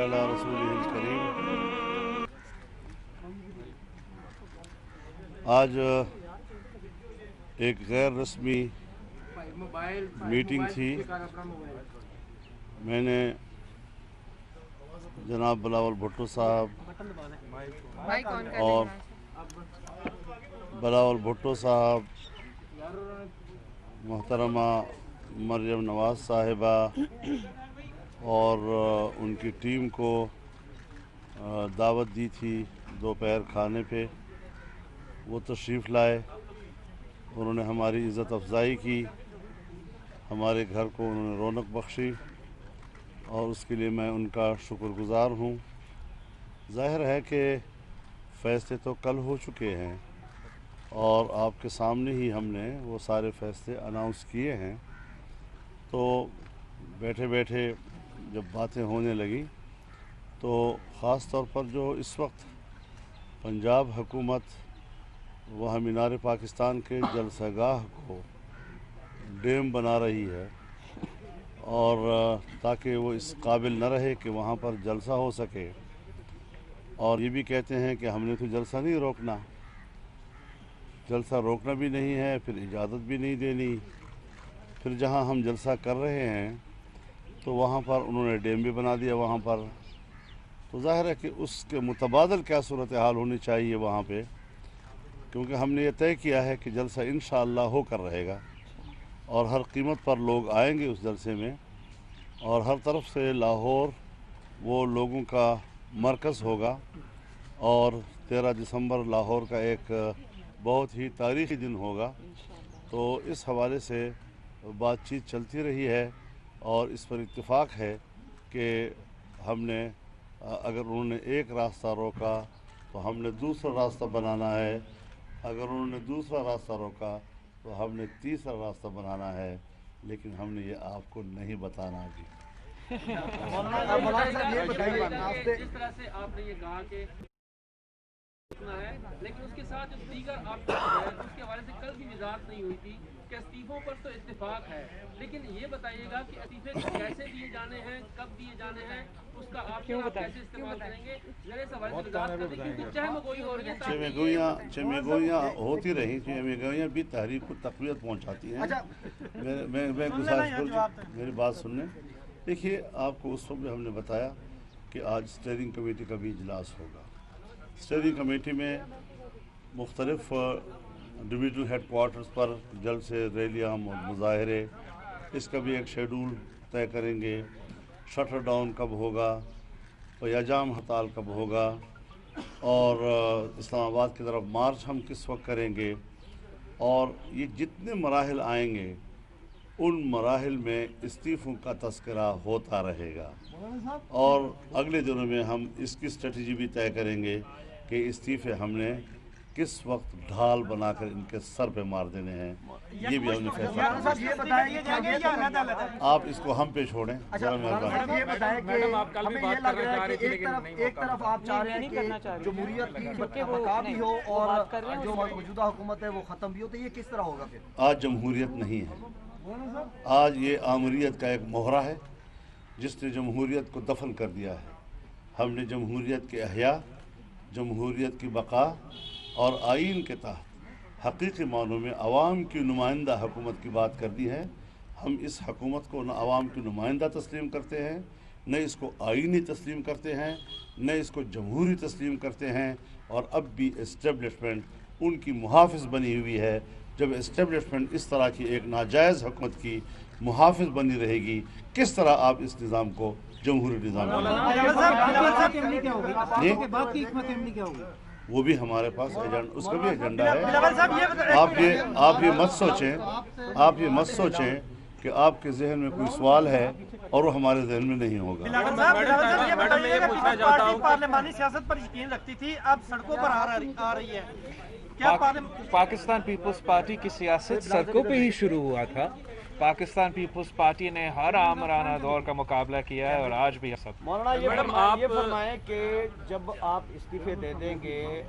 अला रसूलिहिल करीम। आज एक गैर रस्मी मीटिंग थी। मैंने जनाब बिलावल भुट्टो साहब और बिलावल भुट्टो साहब, मोहतरमा मरियम नवाज साहिबा और उनकी टीम को दावत दी थी दोपहर खाने पे। वो तशरीफ़ लाए, उन्होंने हमारी इज़्ज़त अफजाई की, हमारे घर को उन्होंने रौनक बख्शी और उसके लिए मैं उनका शुक्रगुज़ार हूँ। ज़ाहिर है कि फ़ैसले तो कल हो चुके हैं और आपके सामने ही हमने वो सारे फ़ैसले अनाउंस किए हैं। तो बैठे बैठे जब बातें होने लगी तो ख़ास तौर पर जो इस वक्त पंजाब हुकूमत वह मीनार पाकिस्तान के जलसागाह को डैम बना रही है और ताकि वो इस काबिल न रहे कि वहाँ पर जलसा हो सके, और ये भी कहते हैं कि हमने तो जलसा नहीं रोकना, जलसा रोकना भी नहीं है, फिर इजाज़त भी नहीं देनी। फिर जहाँ हम जलसा कर रहे हैं तो वहाँ पर उन्होंने डैम भी बना दिया वहाँ पर। तो ज़ाहिर है कि उसके मुतबादल क्या सूरत हाल होनी चाहिए वहाँ पे, क्योंकि हमने ये तय किया है कि जलसा इंशाअल्लाह होकर रहेगा और हर कीमत पर लोग आएंगे उस जलसे में, और हर तरफ से लाहौर वो लोगों का मरकज़ होगा। और 13 दिसंबर लाहौर का एक बहुत ही तारीख़ी दिन होगा। तो इस हवाले से बातचीत चलती रही है और इस पर इत्तेफाक है कि हमने अगर उन्होंने एक रास्ता रोका तो हमने दूसरा रास्ता बनाना है, अगर उन्होंने दूसरा रास्ता रोका तो हमने तीसरा रास्ता बनाना है, लेकिन हमने ये आपको नहीं बताना अभी। जिस तरह से आपने ये कहा कि है, लेकिन उसके साथ जो दीगर आपका है उसके हवाले से कल भी वजाहत नहीं हुई थी कि इस्तीफों पर तो इत्तेफाक है, लेकिन ये बताइएगा कि इस्तीफे कैसे दिए जाने हैं, कब दिए जाने हैं, उसका आप कैसे इस्तेमाल करेंगे। मेरे सवाल क्योंकि चहमगोई हो रही है, चहमगोइयाँ होती रही, चहमगोइयाँ भी तहरीक को तक़वियत पहुँचाती हैं। मैं गुजारिश करूँ मेरी बात सुनने। देखिए, आपको उस वक्त भी हमने बताया कि आज स्टीयरिंग कमेटी का भी इजलास होगा। स्टीयरिंग कमेटी में मुख्तलिफ डिविजनल हेड क्वार्टर्स पर जलसे, रैलियाँ, मुजाहरे, इसका भी एक शेड्यूल तय करेंगे। शटर डाउन कब होगा, क़याम हड़ताल कब होगा, और इस्लामाबाद की तरफ मार्च हम किस वक्त करेंगे, और ये जितने मराहिल आएंगे उन मराहिल में इस्तीफ़ों का तज़किरा होता रहेगा। और अगले दिनों में हम इसकी स्ट्रेटजी भी तय करेंगे कि इस्तीफ़े हमने किस वक्त ढाल बनाकर इनके सर पे मार देने हैं। ये भी हमने फैसला किया। आप इसको हम पे छोड़ें जरा मेहरबानी। ये बताएं कि हमें ये लग रहा है कि एक तरफ आप चाह रहे हैं कि जमहूरियत की बका भी हो और जो मौजूदा हुकूमत है वो ख़त्म भी हो, तो ये किस तरह होगा फिर? आज जमहूरियत नहीं है, आज ये आमरीत का एक मोहरा है जिसने जमहूरियत को दफन कर दिया है। हमने जमहूरियत के अहया, जमहूरियत की बका और आइन के तहत हकीकी मानों में अवाम की नुमाइंदा हुकूमत की बात कर दी है। हम इस हुकूमत को न अवाम की नुमाइंदा तस्लीम करते हैं, न इसको आइनी तस्लीम करते हैं, न इसको जमहूरी तस्लीम करते हैं। और अब भी इस्टेब्लिशमेंट उनकी मुहाफ़िज़ बनी हुई है। जब इस्टेब्लिशमेंट इस तरह की एक नाजायज़ हुकूमत की मुहाफ़िज़ बनी रहेगी, किस तरह आप इस निज़ाम को जमहूरी निज़ाम वो भी हमारे पास एजेंडा, उसका भी एजेंडा है। आप ये मत सोचें कि आपके जहन में कोई सवाल है और वो हमारे जहन में नहीं होगा। पार्लियामानी सियासत पर यकीन रखती थी, अब सड़कों पर आ रही है। क्या पाकिस्तान पीपल्स पार्टी की सियासत सड़कों पे ही शुरू हुआ था। पाकिस्तान पीपल्स पार्टी ने हर आमराना दौर का मुकाबला किया है और आज भी सब। मौलाना ये फरमाएं कि जब आप इस्तीफे दे देंगे,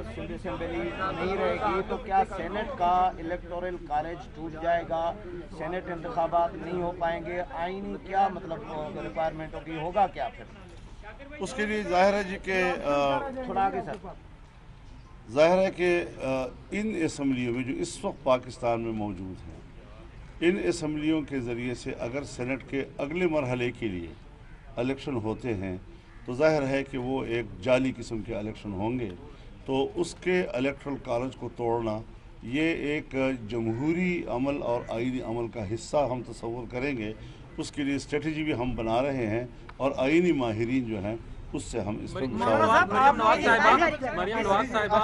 सिंध असेंबली नहीं रहेगी, तो क्या सेनेट का इलेक्टोरल कॉलेज टूट जाएगा, सेनेट इंतखाबात नहीं हो पाएंगे, आईनी क्या मतलब रिक्वायरमेंट होगी, होगा क्या फिर? उसके लिए जाहिर है जी कि थोड़ा आगे सर। ज़ाहिर है कि इन असम्बलियों में जो इस वक्त पाकिस्तान में मौजूद हैं, इन असम्बलियों के ज़रिए से अगर सेनेट के अगले मरहले के लिए इलेक्शन होते हैं तो ज़ाहिर है कि वो एक जाली किस्म के इलेक्शन होंगे। तो उसके इलेक्ट्रल कॉलेज को तोड़ना ये एक जमहूरी अमल और आईनी अमल का हिस्सा हम तस्वुर करेंगे। उसके लिए स्ट्रेटजी भी हम बना रहे हैं और आईनी माहिरीन जो हैं उससे हम इस पर मरियम नवाज साहिबा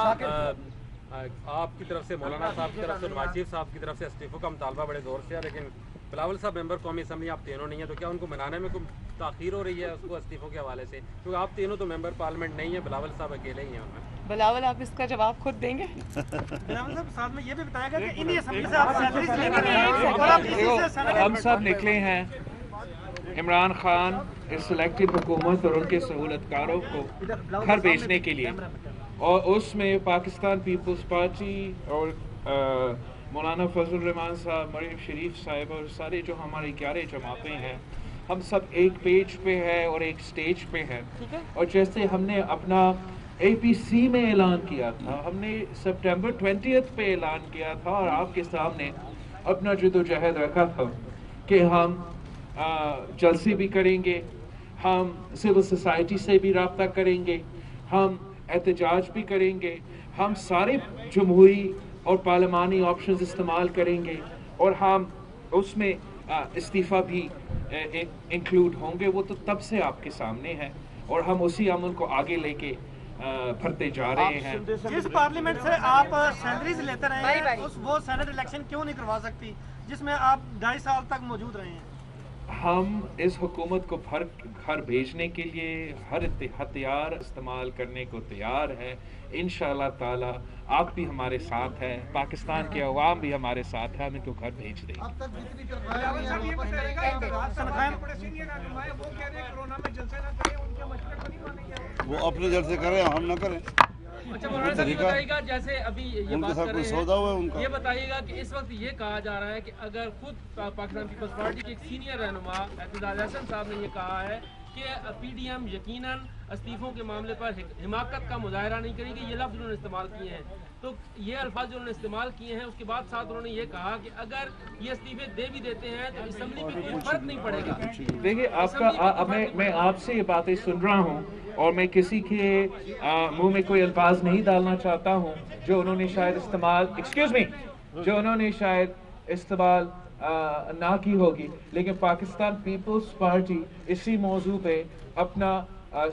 आपकी तरफ से, मौलाना साहब की तरफ से, नवाज शरीफ साहब की तरफ से इस्तीफों का मुतालबा बड़े ज़ोर से है, लेकिन बिलावल साहब मेंबर कौमी असम्बली आप तीनों नहीं है, तो क्या उनको मनाने में कोई ताख़ीर हो रही है उसको इस्तीफों के हवाले से? क्योंकि आप तीनों तो मेंबर पार्लियामेंट नहीं है, बिलावल साहब अकेले ही हैं उनमें। बिलावल, आप इसका जवाब खुद देंगे? बिलावल साहब, साथ में ये भी बताया गया कि इन्हीं असेंबली से आप सैलरीज लेंगे और आप इसी से सेनेट। हम सब निकले हैं इमरान खान इस सिलेक्टिव हुकूमत और उनके सहूलतकारों को घर भेजने के लिए, और उसमें पाकिस्तान पीपल्स पार्टी और मौलाना फजल रहमान साहब, मरियम शरीफ साहिब और सारे जो हमारी 11 जमातें हैं, हम सब एक पेज पे है और एक स्टेज पे है। और जैसे हमने अपना APC में ऐलान किया था, हमने सितंबर 20 पे ऐलान किया था और आपके सामने अपना जद्दोजहद रखा था कि हम जलसे भी करेंगे, हम सिविल सोसाइटी से भी रब्ता करेंगे, हम एहतजाज भी करेंगे, हम सारे जमहूरी और पार्लिमानी ऑप्शंस इस्तेमाल करेंगे और हम उसमें इस्तीफ़ा भी इंक्लूड होंगे। वो तो तब से आपके सामने है और हम उसी अमल को आगे लेके भरते जा रहे हैं। जिस पार्लियामेंट से आप सैलरीज लेते रहे हैं, वो सेनेट इलेक्शन क्यों नहीं करवा सकती जिसमें आप 2.5 साल तक मौजूद रहे हैं? हम इस हुकूमत को घर भेजने के लिए हर हथियार इस्तेमाल करने को तैयार है। इंशाअल्लाह ताला आप भी हमारे साथ हैं, पाकिस्तान के अवाम भी हमारे साथ है, हम इनको घर भेज देंगे। वो अपने जलसे करें, हम ना करें। अच्छा मौलाना साहब, ये बताइएगा जैसे अभी ये बात कर रहे सौदा हुआ है हैं, उनका। ये बताइएगा कि इस वक्त ये कहा जा रहा है कि अगर खुद पाकिस्तान पीपल्स पार्टी के एक सीनियर रहनुमा एतजाज अहसन साहब ने ये कहा है कि PDM यकीनन इस्तीफों के मामले पर हिमाकत का मुजाहरा नहीं करेगी, ये लफ्ज़ उन्होंने इस्तेमाल किए हैं। तो ये अल्फाज जो उन्होंने इस्तेमाल किए हैं, उसके बाद साथ उन्होंने ये कहा कि अगर ये इस्तीफे दे भी देते हैं तो असम्बली में कोई फर्क नहीं पड़ेगा। देखिए, आपका मैं आपसे ये बातें सुन रहा हूँ और मैं किसी के मुंह में कोई अल्फाज नहीं डालना चाहता हूँ जो उन्होंने शायद इस्तेमाल ना की होगी, लेकिन पाकिस्तान पीपल्स पार्टी इसी मौजू पे अपना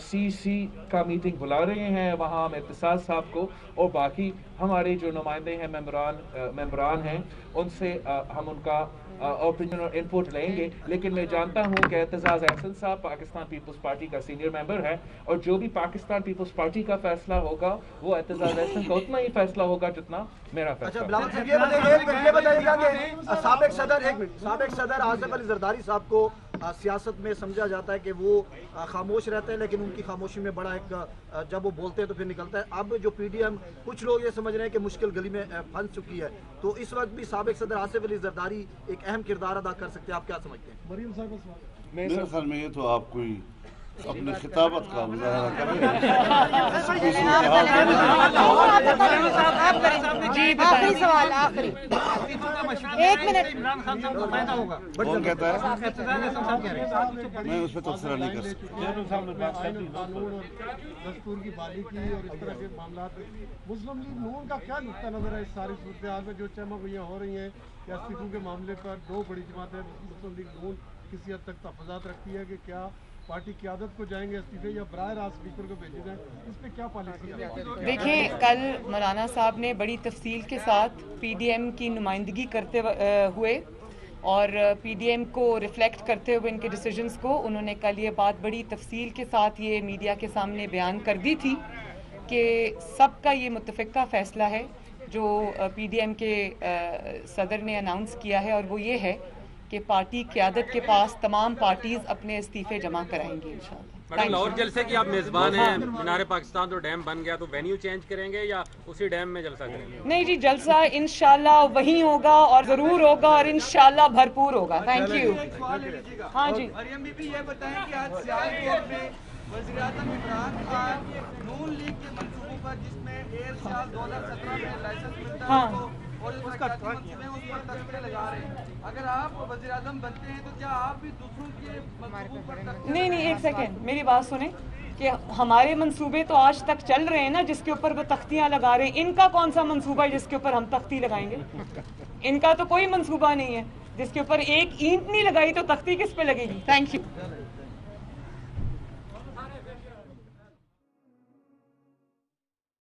CC का मीटिंग बुला रहे हैं। वहाँ हम इत्तेसाद साहब को और बाकी हमारे जो नुमाइंदे हैं, मेंबरान हैं, उनसे हम उनका ओपिनियन और इनपुट लेंगे। लेकिन मैं जानता हूँ कि एतजाज अहसन साहब पाकिस्तान पीपल्स पार्टी का सीनियर मेंबर है और जो भी पाकिस्तान पीपल्स पार्टी का फैसला होगा वो एतजाज अहसन का उतना ही फैसला होगा जितना मेरा फैसला। बिलावल साहब, ये बताइएगा कि साबिक सदर आसिफ अली जरदारी साहब को सियासत में समझा जाता है कि वो खामोश रहते हैं, लेकिन उनकी खामोशी में बड़ा एक जब वो बोलते हैं तो फिर निकलता है। अब जो PDM, कुछ लोग ये समझ रहे हैं कि मुश्किल गली में फंस चुकी है, तो इस वक्त भी साबिक सदर आसिफ अली जरदारी एक अहम किरदार अदा कर सकते हैं, आप क्या समझते हैं? मेरे ख्याल में ये तो आप कोई अपने खिताबत का मुजाहरा करें। आखिरी सवाल, आखिरी 1 मिनट। इमरान खान साहब को फायदा होगा? कौन कहता है? है मैं उस पर तबसरा नहीं कर सकता। दस्तूर की बारीकी और इस तरह के मामला मुस्लिम लीग नून का क्या नुक्ता नजर है इस सारी सूरत हाल में जो चमगुइयाँ हो रही हैं या इस्तीफों के मामले पर? 2 बड़ी जमातें मुस्लिम लीग नून किसी हद तक तहफ़्फ़ुज़ात रखती है कि क्या पार्टी क़यादत को जाएंगे इस्तीफे या बराह रास्त स्पीकर को भेजे जाएं, इस पर क्या पॉलिसी है? देखें, कल मौलाना साहब ने बड़ी तफसील के साथ PDM की नुमाइंदगी करते हुए और PDM को रिफ्लेक्ट करते हुए इनके डिसीजंस को, उन्होंने कल ये बात बड़ी तफसील के साथ ये मीडिया के सामने बयान कर दी थी कि सबका ये मुत्तफ़िका फ़ैसला है जो PDM के सदर ने अनाउंस किया है, और वो ये है कि पार्टी क़यादत के पास तमाम पार्टीज़ अपने इस्तीफ़े जमा कराएंगी इंशाअल्लाह। मैडम लाहौर जलसे की आप मेजबान हैं, मीनार पाकिस्तान तो डैम बन गया, तो वेन्यू चेंज करेंगे या उसी डैम में जलसा करेंगे? नहीं जी, जलसा इंशाल्लाह वहीं होगा और जरूर होगा और इंशाल्लाह भरपूर होगा। Thank you. हाँ जी, मरियम बीबी ये बताएं कि आज सियालकोट में वज़ीर आज़म इमरान खान नून लीग के मंसूबों पर, जिसमें एयर साल 2017 में लाइसेंस मिलता है और उसका मंसूबे उस पर तस्वीरें लगा रहे हैं, अगर आप वज़ीर आज़म बनते हैं तो क्या आप भी दूसरों के मंसूबों पर नहीं नहीं, एक सेकेंड, मेरी बात सुने कि हमारे मंसूबे तो आज तक चल रहे हैं ना, जिसके ऊपर वो तख्तियां लगा रहे हैं। इनका कौन सा मंसूबा है जिसके ऊपर हम तख्ती लगाएंगे? इनका तो कोई मंसूबा नहीं है। जिसके ऊपर एक ईंट नहीं लगाई तो तख्ती किस पे लगेगी? Thank you.